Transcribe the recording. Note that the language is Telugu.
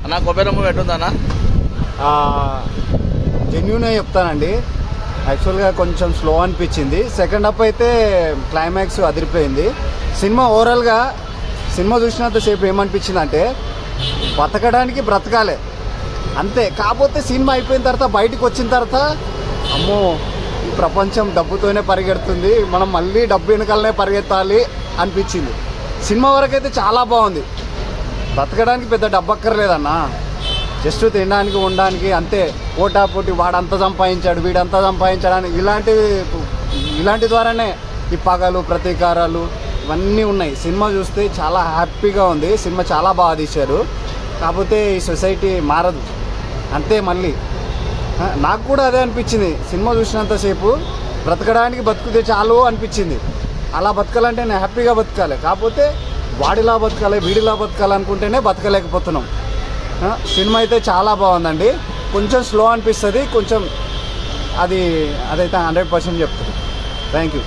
అన్న కొబ్బరి మూవీ ఎట్టుందన్నా? జెన్యూన్గా చెప్తానండి, యాక్చువల్గా కొంచెం స్లో అనిపించింది. సెకండ్ హాఫ్ అయితే క్లైమాక్స్ అదిరిపోయింది. సినిమా ఓవరాల్గా సినిమా చూసినంతసేపు ఏమనిపించింది అంటే బతకడానికి బ్రతకాలే అంతే. కాకపోతే సినిమా అయిపోయిన తర్వాత బయటకు వచ్చిన తర్వాత అమ్మో ఈ ప్రపంచం డబ్బుతోనే పరిగెడుతుంది, మనం మళ్ళీ డబ్బు వెనకాలనే పరిగెత్తాలి అనిపించింది. సినిమా వరకు అయితే చాలా బాగుంది. బతకడానికి పెద్ద డబ్బు అక్కర్లేదన్నా, జస్ట్ తినడానికి ఉండడానికి అంతే. పోటాపోటీ వాడంతా సంపాదించాడు వీడంతా సంపాదించాడని ఇలాంటి ద్వారానే ఈ పగలు ప్రతీకారాలు ఇవన్నీ ఉన్నాయి. సినిమా చూస్తే చాలా హ్యాపీగా ఉంది. సినిమా చాలా బాగా తీశారు. కాకపోతే ఈ సొసైటీ మారదు అంతే. మళ్ళీ నాకు కూడా అదే అనిపించింది సినిమా చూసినంతసేపు. బ్రతకడానికి బతుకుతే చాలు అనిపించింది. అలా బతకాలంటే నేను హ్యాపీగా బతకాలి, కాకపోతే వాడిలా బతకాలి వీడిలా బతకాలనుకుంటేనే బతకలేకపోతున్నాం. సినిమా అయితే చాలా బాగుందండి. కొంచెం స్లో అనిపిస్తుంది, కొంచెం అదైతే 100% చెప్తుంది. Thank you.